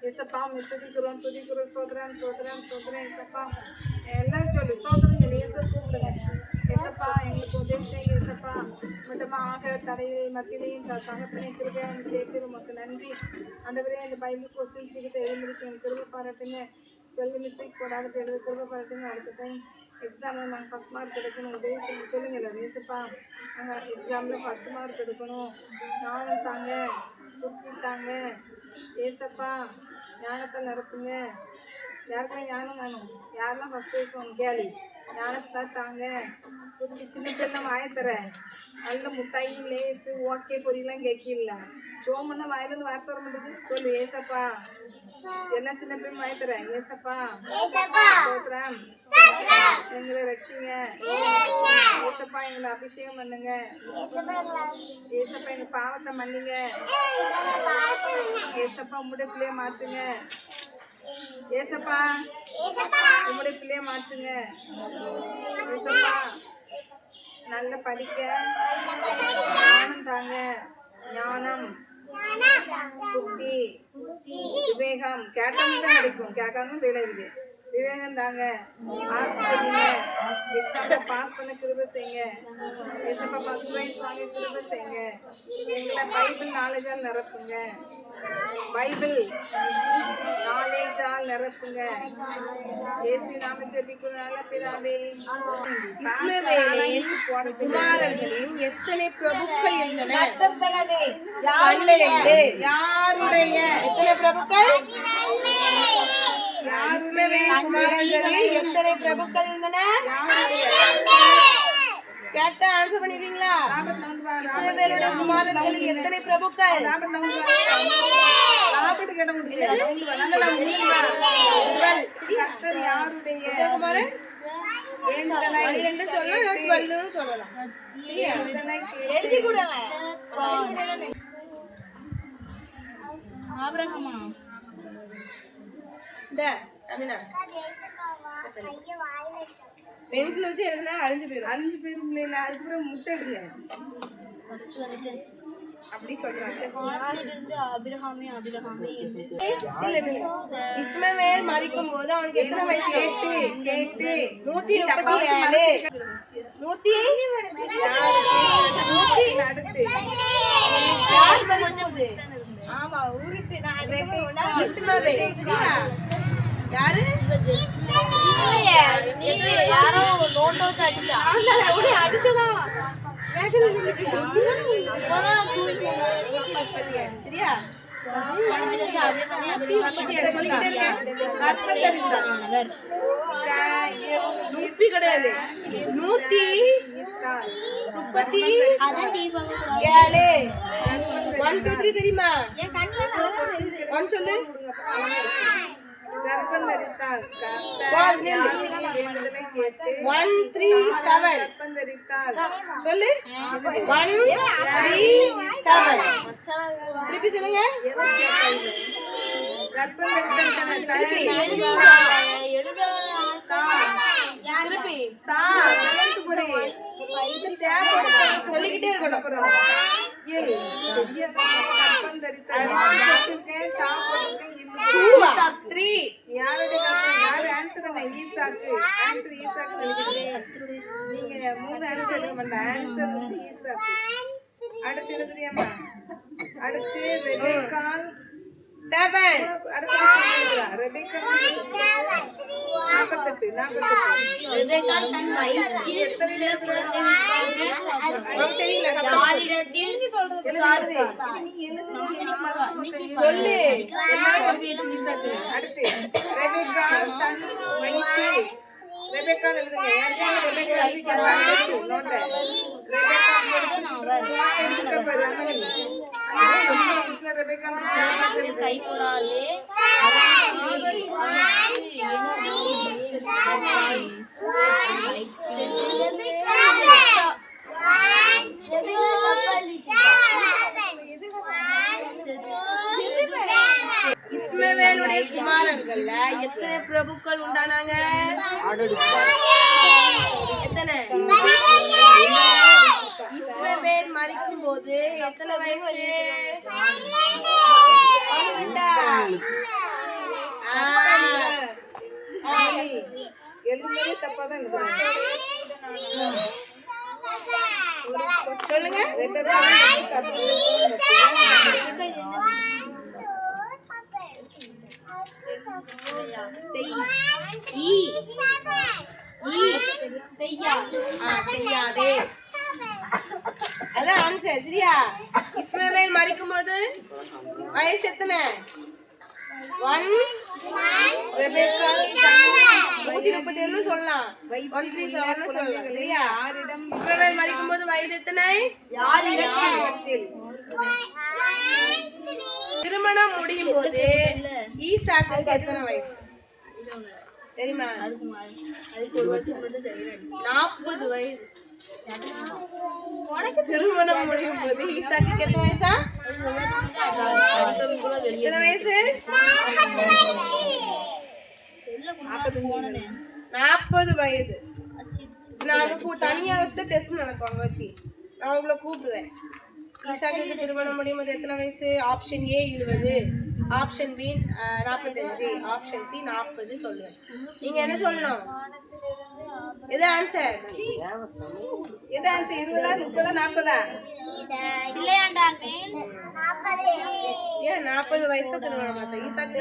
ஏசப்பா துதிக்கிறோம் துதிக்கிறோம் சோதரம் சோதரம் சோதரம் ஏசப்பா எல்லாரும் சொல்லு சோதரம் சொல்லி ஏசப்பா கூப்பிடுங்க. ஏசப்பா எங்களுக்கு உதவி செய்யுங்க. ஏசப்பா மட்டுமாக தரையிலையும் மத்தியிலையும் தகப்பனை கிருபையாக சேர்த்து உமக்கு நன்றி. ஆண்டவரே இந்த பைபிள் கொஸ்டின் சீக்கிரத்தை எழுந்திருக்கு எனக்கு கிருபை பாராட்டுங்க. ஸ்பெல்லிங் மிஸ்டேக் போடாத எழுத கிருபை பாராட்டுங்க. அடுத்த டைம் எக்ஸாமில் நாங்கள் ஃபஸ்ட் மார்க் எடுக்கணும் உதவி செய்ய சொல்லுங்கள். ஏசப்பா நாங்கள் எக்ஸாமில் ஃபஸ்ட் மார்க் எடுக்கணும். ஞானம் தாங்க புத்தி தாங்க ஏசப்பா ஞானத்தை நிரப்புங்க. யாருக்குமே ஞானம் வேணும். யாரெல்லாம் ஃபஸ்ட் பேசுவாங்க கேலி ஞானத்தை தாங்க. புத்தி சின்ன பிள்ளைலாம் வாயத்தரேன் நல்ல முட்டாய் லேஸு ஓகே பொரியெல்லாம் கேட்கல சோமுன்னா வாயிலேருந்து வார்த்தை வர மாட்டேங்குது. சொல்லு ஏசப்பா எல்லாம் சின்ன பிள்ளை வாயத்தரேன். ஏசப்பா சோத்ரம் எங்களை ரட்சிங்க. ஏசப்பா எங்களை அபிஷேகம் பண்ணுங்க. ஏசப்பா எங்க பாவத்தை மன்னிங்க. ஏசப்பா உங்களுடைய பிள்ளைய மாற்றுங்க. ஏசப்பா உங்களுடைய பிள்ளைய மாற்றுங்க. ஏசப்பா நல்ல படிக்க ஞானம் தாங்க. ஞானம் புத்தி விவேகம் கேட்டாலும் தான் கிடைக்கும். கேட்காம வேலை இருக்கு. விவேகம் தாங்க. ஆசிரியங்க எக்ஸாம்ல பாஸ் பண்ண கிருபை செய்யுங்க. ஏசப்பா ஃபர்ஸ்ட் ப்ரைஸ் வாங்கி கிருபை செய்யுங்க. எங்களை பைபிள் நாலேஜால் நிரப்புங்க. பைபிள் நாலேஜால் நிரப்புங்க. இயேசு நாம ஜெபிக்கிறோம் நல்ல பிதாவே. இஸ்மவேலின் குமாரர்களில் எத்தனை பிரபுக்கள் இருந்தனர்? யாருடைய எத்தனை பிரபுக்கள்? குமாரர்களில் எத்தனை பிரபுக்கள் இருந்தனர்? கேட்டா ஆன்சர் பண்ணிடுவீங்களா? இஸ்மவேலுடைய குமாரர்களில் எத்தனை பிரபுக்கள்? பென்சில் வச்சு எழுதுனா அழிஞ்சு போயிரும் இல்ல. அதுக்கப்புறம் முட்டை எடுங்க அப்படி சொல்றாங்க. இஸ்மவேல் மரிக்கும் போது அவனுக்கு எத்தனை வயசு? 137. 1 2 3 தெரியுமா? 1 சொல்லு. கர்ப்பம் தரித்தாள். 137 கர்ப்பம் தரித்தாள். சொல்லு. 137 திருப்பி சொல்லுங்க. கர்ப்பம் தரித்தாள். திருப்பி சொல்லிக்கிட்டே இருக்கணும். கர்ப்பம் தரித்தாள். யாரு ஆன்சர் என்ன? ஈசாக்கு. ஆன்சர் ஈசாக்கு நினைக்கிறீங்க. நீங்க 3 ஆன்சர் எடுக்க மாட்டேன். ஆன்சர் ஈசாக்கு. அடுத்து என்ன தெரியாமா? அடுத்து ரெபெக்காள் 7. அடுத்து ரெபெக்காள் 48. ரெபெக்காள் தன் வயிற்றில் எத்தனை குழந்தைகள் சொல்லு. அடுத்து ரெபெக்காள் தன் வயிற்றில் ரெபெக்காள் எழுதுங்க. யாருக்கான ரெபெக்காள் எழுதிக்க நோட்ல. ரெபெக்காள் கை போடாதே. இஸ்மவேலுடைய குமாரர்கள்ல எத்தனை பிரபுக்கள் உண்டானாங்க? எத்தனை? மரிக்கும் போது எத்தனை வயசு? எழுதுறதே தப்பா தான் எழுதுறாங்க. சொல்லுங்க. செய்யாதே. அதான் ஆன்சர். சரியா? இஸ்மவேல் மரிக்கும் போது வயசு எத்தனை? 1 ரெபெக்கா 137 சொல்லலாம், 137 சொல்லலாம். சரியா? இஸ்மவேல் மரிக்கும் போது வயது எத்தனை? திருமணம் முடியும் போது ஈசாக்குக்கு எத்தனை வயசு தெரியுமா? 40 வயது. திருமணம் முடியும் போது ஈசாக்குக்கு எத்தனை வயசா? எத்தனை வயசு? 40 வயது. நான் தனியா வச்சு டெஸ்ட் நடப்பாங்க வச்சு நான் உங்களை கூப்பிடுவேன். ஈசாக்குக்கு திருமணம் முடியும் போது எத்தனை வயசு? Option A 20, option B 45, option C 40 சொல்லுவேன். நீங்க என்ன சொல்லணும்? எது ஆன்சர்? எது ஆன்சர்? 20, 30, 40? ஏன் 40 வயசு திருமணம் ஆச்சு? ஈசாக்கு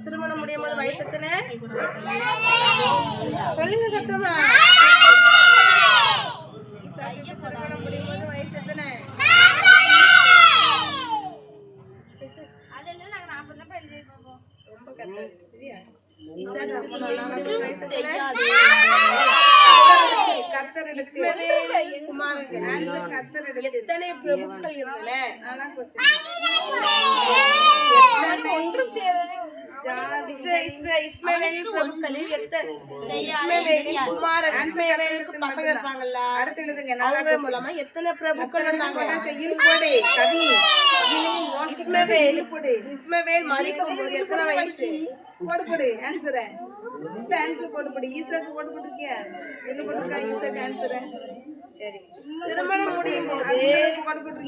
திருமணம் முடியும் போது வயசு எத்தனை? சொல்லுங்க சத்தமா. ஈசாக்கு திருமணம் முடியும் போது வயசு எத்தனை? ரொம்ப கரெக்ட். சரியா? ஈசாக்கு வயசு எத்தனை? எத்தனை பிரபுக்கள் இருந்தன? இஸ்மவேலின் பிரபுக்களில் இஸ்மவேலின் குமாரன் இஸ்மவேலுக்கு பசங்க இருப்பாங்கல்ல, அடுத்து எழுதுங்க. அவங்க மூலமா எத்தனை பிரபுக்கள் வந்தாங்க? இஸ்மவேல் மரிக்கும் போது எத்தனை வயசு? போடு ஆன்சர். இந்த ஆன்சர் போடு. ஈசாக்கு போட்டுருக்கியா? என்ன போட்டுருக்கா ஈசாக்கு ஆன்சர்? சரி. திருமணம் முடியும் போது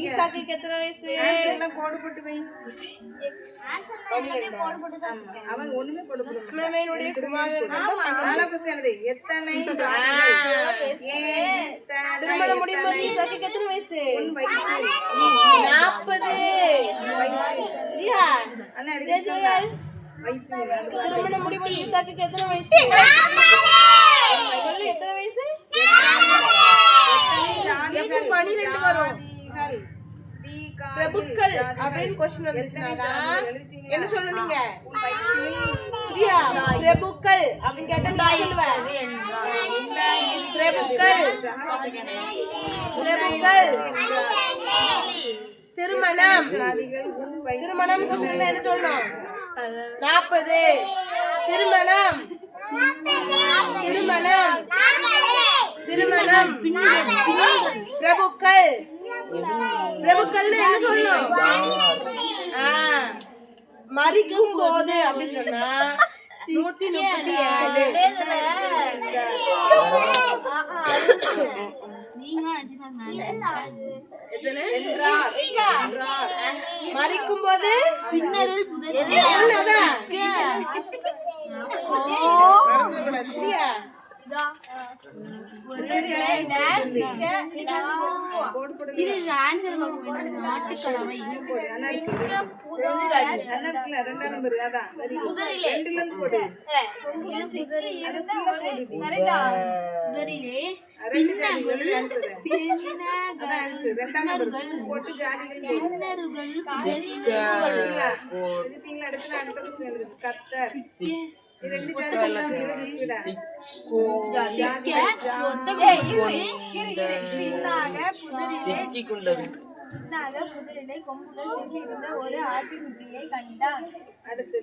ஈசாக்குக்கு எத்தனை வயசு? ஆன்சர் போட்டு வை. அவன் ஒண்ணுமே போட்டு இஸ்மவேலுடைய குமாரன் எத்தனை? திருமணம் முடியும் போது ஈசாக்குக்கு எத்தனை வயசு? 40. சரியா? திருமணம் முடியும் போது ஈசாக்குக்கு எத்தனை வயசு? சொல்லு, எத்தனை வயசு? 12 வரும். பிரபுக்கள் அப்படின்னு கொஸ்டின் வந்துச்சுன்னா என்ன சொல்லுவீங்க? சரியா? பிரபுக்கள் அப்படின்னு கேட்டா நான் சொல்லுவேன் பிரபுக்கள். திருமணம் கொஸ்டின் என்ன சொல்லணும்? 40. திருமணம் பிரபுக்கள் என்ன சொல்லணும்? மரிக்கும் போது அப்படின்னு சொன்னா 137. மரிக்கும் போது பின்னருள் சரியா? புதரிலே கொம்புகள் சிக்கியிருந்த ஒரு ஆட்டுக்குட்டியை கண்டான். அடுத்து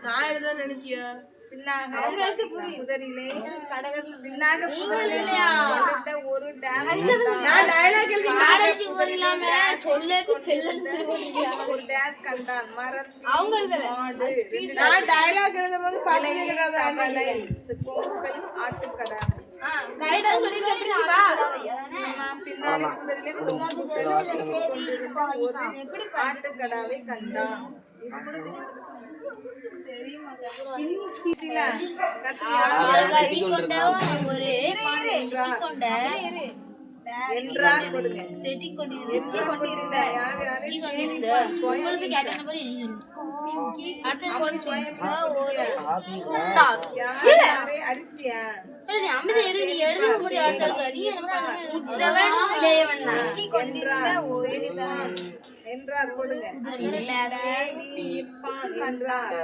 நான் எழுத நினைக்கிய பின்னாக புதரிலே பின்னாக புதரிலே சிக்கிக்கொண்டிருந்த ஒரு ஒரு டேஸ் கண்டான் மரத்தில் மாடு நான் டயலாக் எழுதும்போது தவளை கொம்புகள் ஆட்டுக்கடா பின்னாடி புதரிலே கொம்புகள் சிக்கிக்கொண்டிருந்த ஒரு ஆட்டுக்கடாவை கண்டான். அடிச்சிட்டியா என்றார் கொடுங்க என்றார்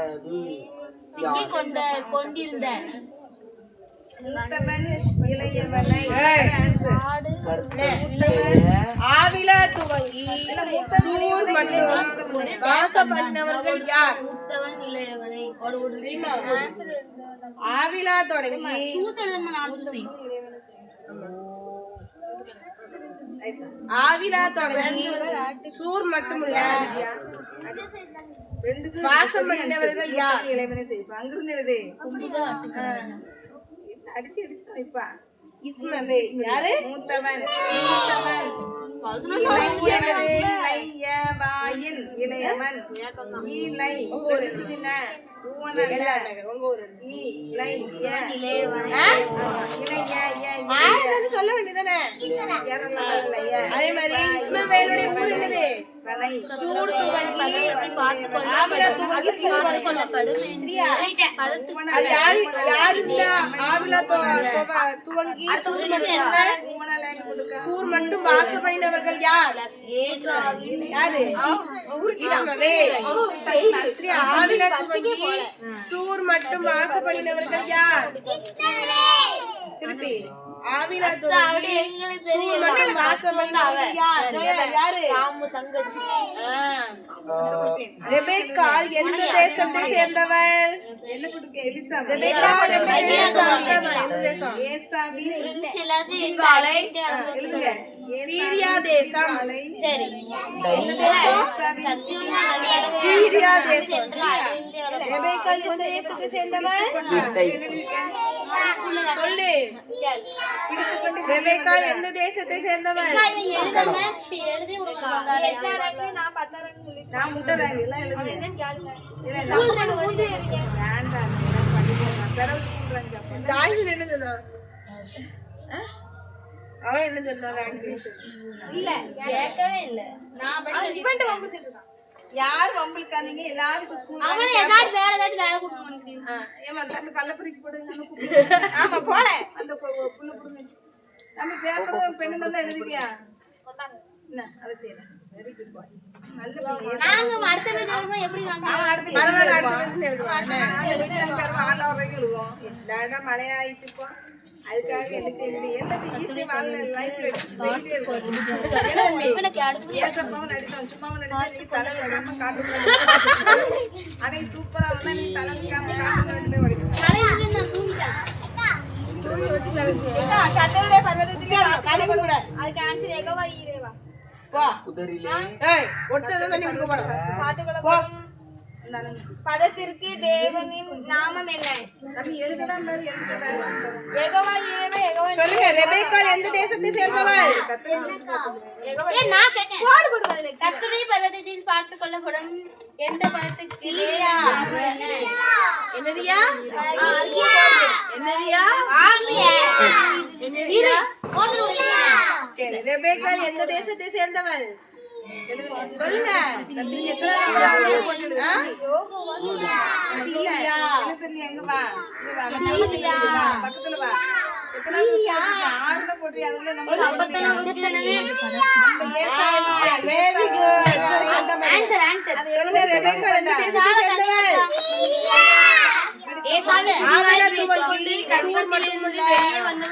கொண்டிருந்த மூத்தவன் இளையவனை ஆவிலா துவங்கி சூர் மற்றும் வாசம் பண்ணவர்கள் யார்? மூத்தவன் இளையவனை ஆவிலா தொடங்கி ஆவிலா தொடங்கி சூர் மட்டுமல்ல வாசம் பண்ணினவர்கள் யார்? இளையவனை செய்ப்பா அங்கிருந்து எழுது அடிச்சு அடிச்சு வைப்பா. இஸ்மவே யாரு? மூத்தவன் இளையவன் இளையவன் இலை ஒரு சின்ன சொல்ல வேண்டியதானே? அதே மாதிரி இஸ்மவேலுடைய ஊர் என்னது? சூர் துவங்கி ஆவிலா துவங்கி சூர் வரைக்கும். சரியா? அது யாருன்னா ஆவிலா துவங்கி சூர் மட்டும் வாசம் பண்ணினவர்கள் யார்? யாரு? இஸ்மவேல். சரியா? ஆவிலா துவங்கி சூர் மட்டும் வாசம் பண்ணினவர்கள் யார்? திருப்பி ஆவிலா துவங்கி சூர் மட்டும் வாசம் பண்ணினவர்கள் யார்? யாரு? ரெபெக்காள் எந்த தேசத்தை சேர்ந்தவள்? ரெபெக்காள் எந்த தேசம்? சீரியா தேசம். எந்த தேசம்? சீரியா தேசம். ரெபெக்காள் எந்த தேசத்தை சேர்ந்தவள்? சொல்லு. ரெபெக்காள் எந்த தேசத்தை சேர்ந்தவள்? நான் முட்டை எல்லாம் எழுதுறேன். ஜாய்ஸ் என்னதுன்னா அவன் என்ன சொன்னான்? கேட்கவே இல்ல. யார் வம்பளுக்காதீங்க எல்லாருக்கும் ஸ்கூல் அவனை ஏதாச்சும் வேற ஏதாச்சும் வேலை கொடுங்க உனக்கு. ஏமா அந்த கள்ளப்பறிக்கு போடுங்க. ஆமா போல அந்த புல்லு புடுங்க. நம்ம பேப்பர் பெண்ணு தான் எழுதுவியா? என்ன அதை செய்யறேன். வெரி குட் பாய். நல்ல பாய். நாங்க அடுத்த பேஜ் எழுதுறோம். எப்படி நாங்க பரவாயில்ல அடுத்த வருஷம் எழுதுவாங்க. எழுதுவோம். இல்லைன்னா மழையாயிட்டு இப்போ அதுக்காக என்ன செய்யுது? எல்லாத்தையும் ஈஸி வாழ்ல லைஃப்ல இவனுக்கு அடுத்து ஏசப்பாவும் நடிச்சான் சும்மாவும் நடிச்சா நீ தலை விடாம காட்டு அன்னைக்கு சூப்பரா வந்தா நீ தலை விடாம காட்டு ரெண்டு வடிக்கும் தலையில நான் தூங்கிட்டேன். தூங்கி வச்சு சமைச்சு கத்தருடைய பர்வதத்திலே காலை கூட அதுக்கு ஆன்சர் ஏகவா ஈரேவா. போ ஏய் ஒருத்தர் தண்ணி குடிக்க போறா போ. பதத்திற்கு தேவனின் நாமம் என்ன? நம்ம எழுதலாம் மாதிரி எழுதலாம். ஏகவா ஈரேவா ஏகவா. சொல்லுங்க ரெபெக்காள் எந்த தேசத்தை சேர்ந்தவள்? நான் கேட்டேன். போடு போடு பதிலே. கர்த்தருடைய பர்வதத்தில் பார்த்துக் கொள்ளப்படும் எந்த பதத்துக்கு சீரியா? என்னதியா? என்னதியா? இரு. போடு. சரி ரெபெக்காள் எந்த தேசத்தை சேர்ந்தவள்? சொல்லுங்க. சீரியா. எங்க வா பக்கத்துல வா. எத்தனை ஆறுல போட்டு அதுல நம்ம வெரி குட். Answer answer. சொல்லுங்க ரெபெக்காள் எந்த தேசத்தை சேர்ந்தவள்? ஆவிலா துவங்கி சூர் மட்டுமுள்ள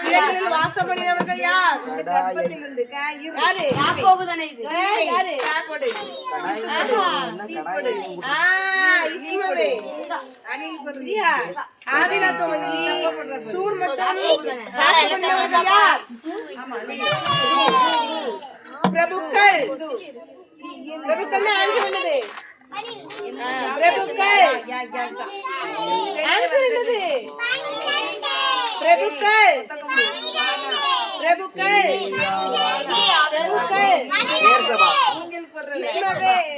இடங்களில் வாசம் பண்ணினவர்கள் யார்? கர்ப்பத்திலிருந்து காயிரு யாரு? யாக்கோபு தானே இது யாரு? போடு இஸ்மவேல். அணில் பொருள் சரியா? ஆவிலா துவங்கி சூர் மட்டும் வாசம் பண்ணினவர்கள் யார்? பிரபுக்கள். பிரபுக்கள் ஆன்சர் என்னது? பிரபுக்கள் ஆன்சர் என்னது? பிரபுக்கள் பிரபுக்கள் பிரபுக்கள். இஸ்மவேல்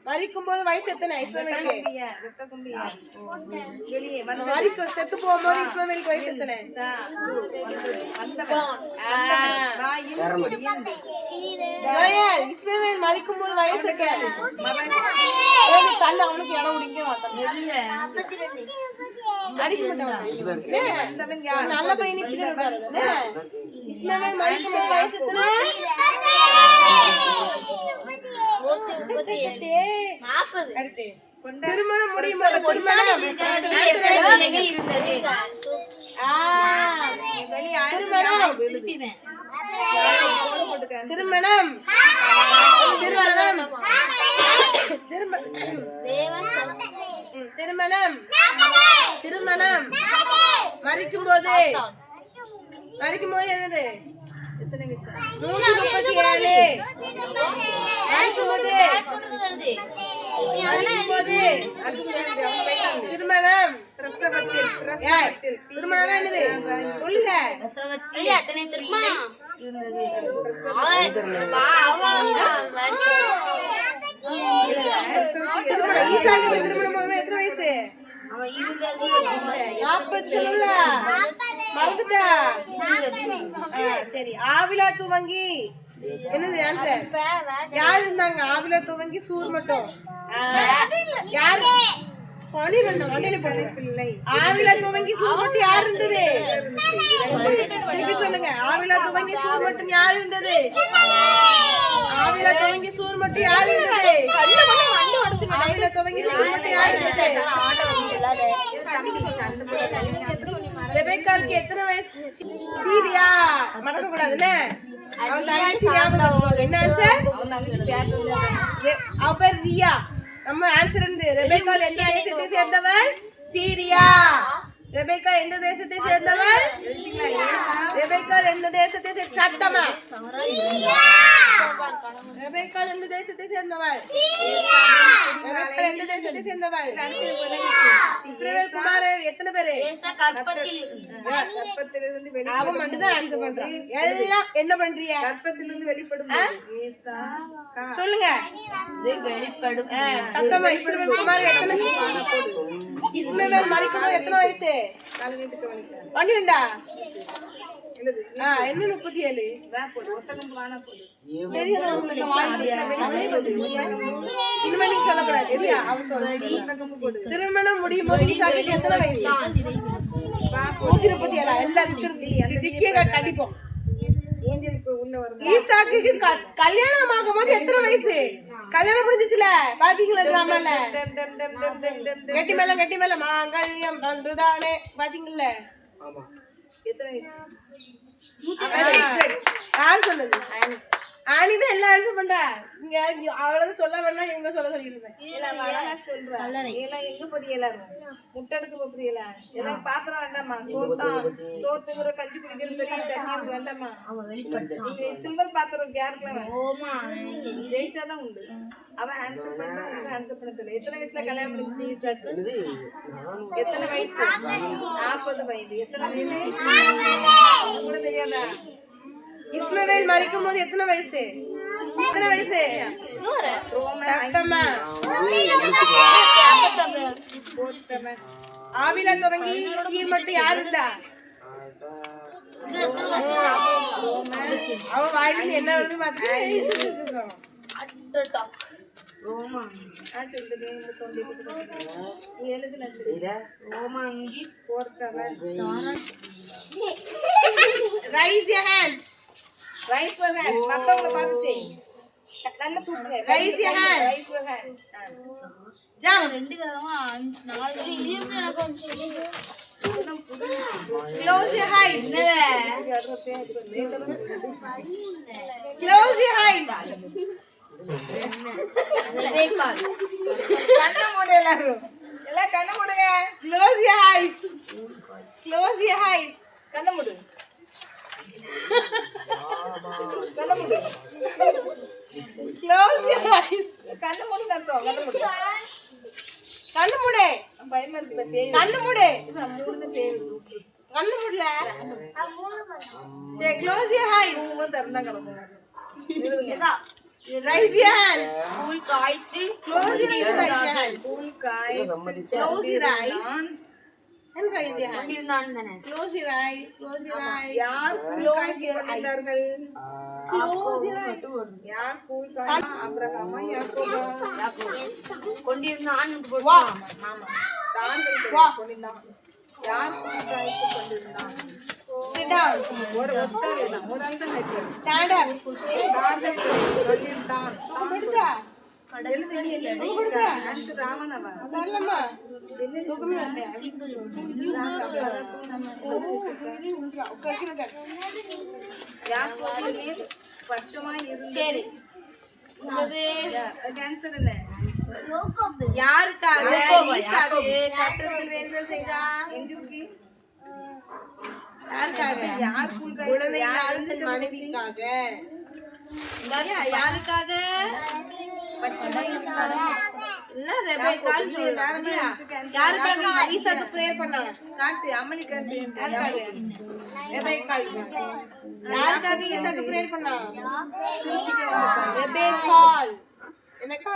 மரிக்கும் போது வயசு எத்தனை இஸ்மவேலுக்கு? ரத்த கும்பியா வெளியே வந்து மரிக்கும் செத்து போகும்போது இஸ்மவேலுக்கு வயசு எத்தனை? ஜோயல், இஸ்மவேல் மரிக்கும் போது வயசு எத்தனை? தள்ள அவனுக்கு இடம் முடிங்க அடிக்க மாட்டான். நல்ல பையனி பின்னாடி இஸ்மவேல் மரிக்கும் போது வயசு எத்தனை? 40 அடுத்து திருமணம் முடியும் போது திருமணம் பிள்ளைகள் இருந்தது திருமணம் திருமணம் திருமணம் திருமணம் மரிக்கும் போது என்னது? எத்தனை வயசு 137. மரிக்கும் போது திருமணம் பிரசவத்தில் திருமணம் என்னது சொல்லுங்க. பிரசவத்தில் எத்தனை தெரியுமா இருந்தது ஈசாக்கு திருமணம் எத்தனை வயசு? அவன் இருந்தது 40 சொல்லல மறந்துட்டா. சரி. ஆவிலா துவங்கி என்னது ஆன்சர்? யார் இருந்தாங்க? ஆவிலா துவங்கி சூர் மட்டும் யார்? 12 பிள்ளை ஆவிலா துவங்கி சூர் மட்டும் யார் இருந்தது? திருப்பி சொல்லுங்க. ஆவிலா துவங்கி சூர் மட்டும் யார் இருந்தது? ஆவிலா துவங்கி சூர் மட்டும் யார் இருந்தது? ஆவிலா துவங்கி சூர் மட்டும் யார் இருந்தது? ரெபெக்காளுக்கு எத்தனை வயசு? சீரியா மறக்க கூடாதுன்னு அவன் தங்கச்சி ஞாபகம் வச்சுக்கோங்க. என்ன ஆன்சர்? அவர் ரியா. நம்ம ஆன்சர் இருந்து ரெபெக்காள் எந்த தேசத்தை சேர்ந்தவள்? சீரியா. ரெபெக்கா எந்த தேசத்தை சேர்ந்தவள்? ரெபெக்காள் எந்த தேசத்தை சத்தமா ரெபெக்காள் எந்த தேசத்தை சேர்ந்தவள்? ரெபெக்காள் எந்த தேசத்தை சேர்ந்தவள்? இஸ்ரவேல் குமாரர் எத்தனை பேரு? கர்ப்பத்திலிருந்து அவன் மட்டும் தான் ஆன்சர் பண்றான். எல்லாம் என்ன பண்றீங்க? கர்ப்பத்திலிருந்து வெளிப்படும் ஏசா சொல்லுங்க வெளிப்படும் சத்தமா. இஸ்ரவேல் குமாரர் எத்தனை? இஸ்மவேல் மரிக்கும்போது எத்தனை வயசு? தலைநீட்டுக்கு வலிச்சான் 12. எழுது என்ன 37? போடு ஒட்டகம் வானா போடு தெரியாது உங்களுக்கு வாயிலையா? இனிமே நீங்க சொல்லக்கூடாது. சரியா? அவன் சொல்லுங்க. திருமணம் முடியும் போது ஈசாக்குக்கு எத்தனை வயசு? 137. எல்லாரும் டிக்கிய அடிப்போம். ஊஞ்சல் இப்ப உள்ள வரும் ஈசாக்குக்கு கல்யாணம் ஆகும்போது எத்தனை வயசு? கல்யாணம் முடிஞ்சிச்சுல பாத்தீங்களா டிராமால? கட்டி மேல மாங்கல்யம் வந்துதானே பாத்தீங்கல்ல? எத்தனை வயசு? யார் சொன்னது? ஆனிதான் எல்லாம் ஆன்சர் பண்றா. நீங்க அவ்வளவு சொல்ல வேண்டாம். இவங்க சொல்ல சொல்லிருந்தேன். அழகா சொல்றா எல்லாம் எங்க பொரியலா முட்டெடுக்க பொரியலா எல்லாம் பாத்திரம் வேண்டாமா? சோத்துங்கிற கஞ்சி குடிக்கிற பெரிய சட்னி வேண்டாமா? நீங்க சில்வர் பாத்திரம் யாருக்கெல்லாம் ஜெயிச்சாதான் உண்டு. அவன் ஆன்சர் பண்ணா உனக்கு ஆன்சர் பண்ண தெரியல. எத்தனை வயசுல கல்யாணம் முடிஞ்சு ஈசாக்கு? எத்தனை வயசு? 40 வயது. எத்தனை வயசு கூட தெரியாதா? இஸ்மவேல் மரிக்கும் போது எத்தனை வயசு? எத்தனை வயசு? சத்தமா. ஆவிலா தொடங்கி சீர் மட்டும் யார் இருந்தா? அவன் வாயிலிருந்து என்ன வருது பாத்து Raise your hands. Raise your hands. மத்தவங்கள பார்த்து செய். நல்ல தூக்குங்க. Raise your hands. Raise your hands. Jump. 2 கதவா 4 இது எப்படி எனக்கு வந்துச்சு? Close your ice. Close your ice. கண்ணை மூடு எல்லாரும். எல்லாம் கண்ணை மூடுங்க. Close your ice. Close your ice. கண்ணை மூடு. கண்ணை மூடு. Close your ice. கண்ணை மூடு நடத்தோம். கண்ணை மூடு. கண்ணு மூடு. பயமா இருக்கு பேய். கண்ணு மூடு. மூடுன பேய். கண்ணு மூடல. சரி க்ளோஸ் யுவர் ஐஸ். தரந்தா கிடக்குங்க. Raise your hands. கூல் காய்ச்சி Close your eyes and raise your hands. Close your eyes and raise your hands. இருந்தான் தானே. Close your eyes. Close your eyes. யார் Close your eyes. Close your eyes. யார் cool காய் ஆபிரகாமா யாக்கோபா கொண்டிருந்தான் போட்டு வா. ஆமா தான் கொண்டிருந்தான் யார் கூல் காய்க்கு கொண்டிருந்தான் Sit down. ஒரு ஒருத்தர் தான் ஒரு ஆள் தான் ஹைட் Stand up. கொண்டிருந்தான் தூக்கு பிடிச்சா? ஆன்சர் ராமனவா வரலம்மா. தூக்கமே வரலையா? உட்கார்ந்து. யாக்கோபு மேல் பட்சமாய் இருந்து சரி. ஆன்சர் என்ன யாருக்காக ஈசாக்கு கர்த்தருக்கு வேண்டுதல் செய்தான்? எங்க இருக்கு யாருக்காக? யார் கூல் காய் குழந்தை இல்லாத மனைவிக்காக. யாருக்காக? இல்ல ரெபேக்கான்னு சொல்றாங்க. யாருக்காக ஈசாக்கு பிரேயர் பண்ணாங்க? காட்டு அமளி காட்டு யாருக்காக? ரெபேக்காளுக்கு. யாருக்காக ஈசாக்கு பிரேயர் பண்ணாங்க? ரெபேக்காள். என்னக்கா?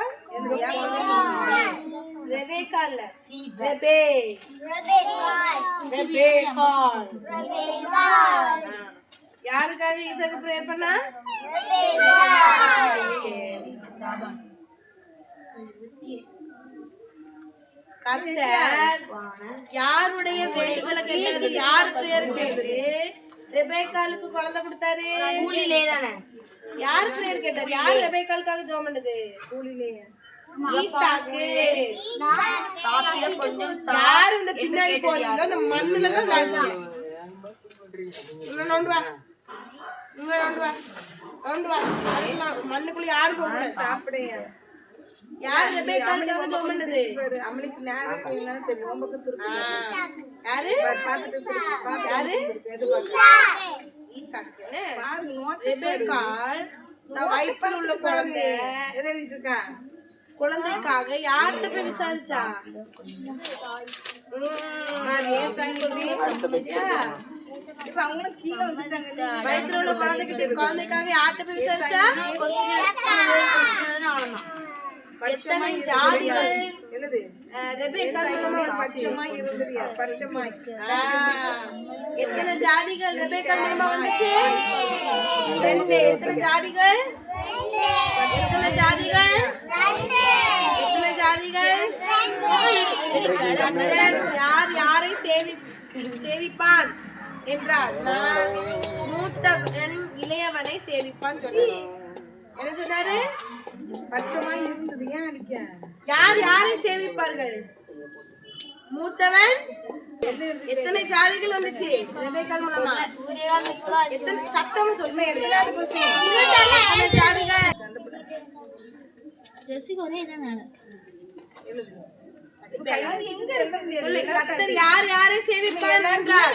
ரெபேக்கா இல்ல. ரெபேக்காள். யாருக்காக ஈசாக்கு பிரேயர் பண்ணா? கர்த்தர் யாருடைய வேண்டுதலை கேட்டாரு? யார் பிரேயர் கேட்டு ரெபேக்காளுக்கு குழந்தை கொடுத்தாரு? கூலிலே தானே. யார் பிரேயர் கேட்டாரு? யார் ரெபேக்காளுக்காக ஜெபம் பண்ணது? ஈசாக்கு. சாப்பிட கொஞ்சம் யார் இந்த பின்னாடி போறீங்களோ அந்த மண்ணுல தான் நடணும். நோண்டு வா. நோண்டு வா. நோண்டு வா. மண்ணுக்குள்ள யாரு போகணும்? சாப்பிடையா யார் ரெபேக்காளுக்காக ஜெபம் பண்ணது? அமளிக்கு நேரம் என்னன்னு தெரியும் ரொம்ப யாரு? பார்த்துட்டு யாரு? பாருங்க நோட் ரெபேக்காள் நான் வயிற்றுல உள்ள குழந்தை எழுதிட்டு இருக்கான் குழந்தைக்காக யார்கிட்ட போய் விசாரிச்சா? இப்ப அவங்களும் கீழே வந்துட்டாங்க வயிற்றுல உள்ள குழந்தைக்காக யார்கிட்ட போய் விசாரிச்சா? எத்தனை ஜாதிகள் என்னது ரெபேக்காள் மூலமா வந்துச்சு? பட்சமாய் இருந்திருக்கியா பட்சமாய் எத்தனை ஜாதிகள் ரெபேக்காள் மூலமா வந்துச்சு? 2. எத்தனை ஜாதிகள்? எத்தனை ஜாதிகள்? எத்தனை ஜாதிகள்? யார் யாரை சேவிப்பான் என்றார்? நான் மூத்தவன் இளையவனை சேவிப்பான் சொன்னார். என்ன சொன்னாரு? பட்சமாய் இருந்தது ஏன் அடிக்க யார் யாரை சேவிப்பார்கள்? மூத்தவன். எத்தனை ஜாதிகள் வந்துச்சு ரெபேக்காள் மூலமா? எத்தனை சத்தம் சொல்லுமே? எத்தனை ஜாதிகள்? சொல்லு. கர்த்தர் யார் யாரை சேவிப்பார் என்றார்?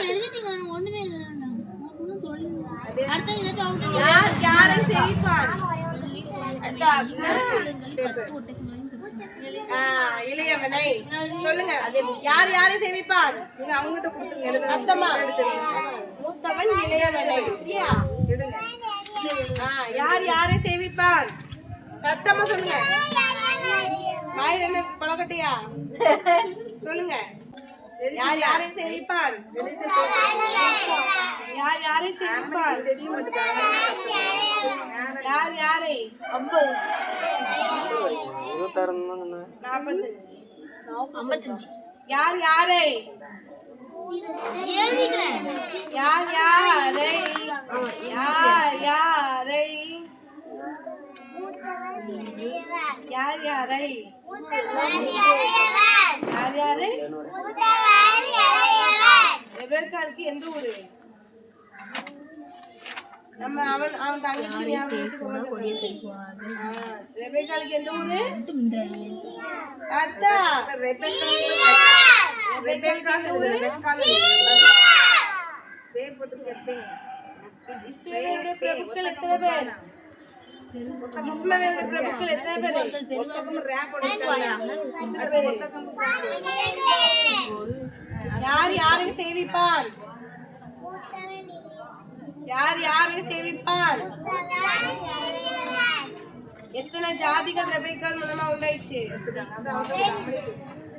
யார் யாரை சேவிப்பார்? இளையவனை. சொல்லுங்க. யார் யாரை சேவிப்பார்? அவங்ககிட்ட கொடுத்துருங்க சத்தமா. மூத்தவன் இளையவனை. சரியா? யார் யாரை சேவிப்பார்? சத்தமா சொல்லுங்க. வாயில என்ன பழக்கட்டியா? சொல்லுங்க. யார் யாரை சேவிப்பார்? யார் யாரை சேவிப்பார்? யார் யாரை? 55 யார் யாரை? எழுதிக்கிறேன். யார் யாரை? யார் யாரை? யார் யாரை யார் யாரு ரெபேக்காளுக்கு எந்த ஊரு நம்ம அவன் தங்கச்சி ஞாபகம் வச்சுக்கோங்க. ரெபேக்காளுக்கு எந்த ஊரு சத்தா ரெபேக்காளுக்கு ஊரு இஸ்ரவேலுடைய பிரபுக்கள் எத்தனை பேர் இஸ்மவேலுடைய பிரபுக்கள் எத்தனை பேர் யார் யாரை சேவிப்பான் யார் யாரை சேவிப்பான் எத்தனை ஜாதிகள் ரெபேக்காள் மூலமா உண்டாயிடுச்சு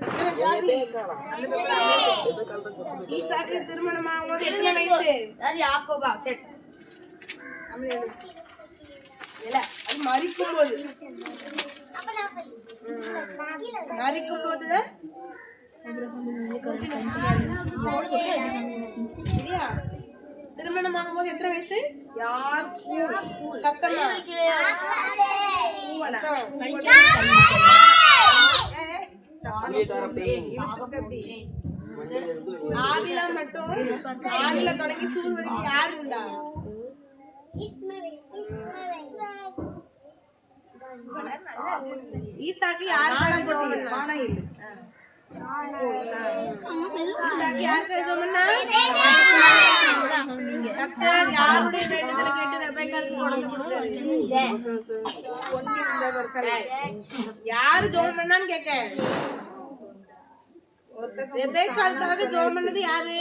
எத்தனை ஜாதி ஈசாக்கு திருமணமாகும் போது எத்தனை வயசு யாக்கோபா சரி இல்ல அது மரிக்கும் போது சரியா திருமணமாகும் போது எத்தனை வயசு யார் சத்தமா ஆகில மட்டும் ஆகில தொடங்கி சூர் வரைக்கும் யார் இருந்தா ஈசாக்கு யாருக்காக ஜெபம் பண்ணா ஈசாக்கு யாருக்காக ஜெபம் பண்ணா கர்த்தர் யாருடைய வேண்டுதலை கேட்டு ரெபேக்காளுக்கு குழந்தை கொடுத்தாரு யாரு ஜெபம் பண்ணான்னு கேட்க ரெபேக்காளுக்காக ஜெபம் பண்ணது யாரு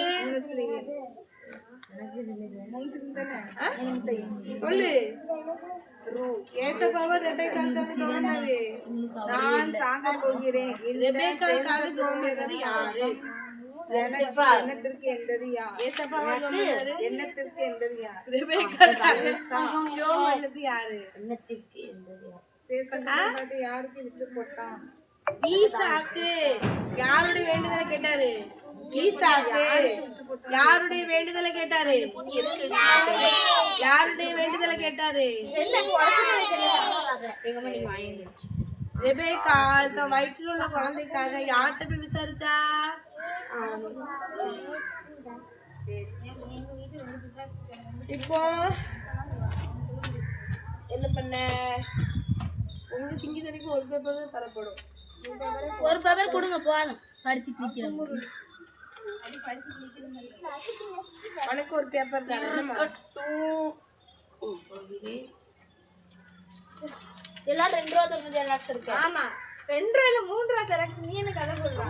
சொல்லு ஏசப்பாவை ரெபேக்காளுக்காக ஜெபம் பண்ணாரு நான் சாக போகிறேன் ரெபேக்காளுக்காக ஜெபம் பண்ணது யாரு எண்ணத்திற்கு என்றது யார் ஏசப்பாவை ஜெபம் பண்ணாரு எண்ணத்திற்கு என்றது யார் ரெபேக்காளுக்காக ஜெபம் பண்ணது யாரு சேசன் யாருக்கு விட்டு போட்டான் ஈசாக்கு யாருடைய வேண்டுதலை கேட்டாரு ஈசாக்கு யாருடைய வேண்டுதலை கேட்டாரு யாருடைய வேண்டுதலை கேட்டாரு ரெபேக்காள் தன் வயிற்றில் உள்ள குழந்தைக்காக யார்கிட்ட போய் விசாரிச்சா இப்போ என்ன பண்ண உங்களுக்கு சிங்கிதனைக்கு ஒரு பேப்பர் தான் தரப்படும் ஒரு பேப்பர் கொடுங்க போதும் படிச்சுட்டு இருக்கிறோம் உனக்கு ஒரு பேப்பர் தரேன் எல்லாம் 2 ரூபா 90 லாக்ஸ் இருக்கு ஆமா 2 ரூபாயில 3 ரூபா தரேன் நீ என்ன கதை சொல்ற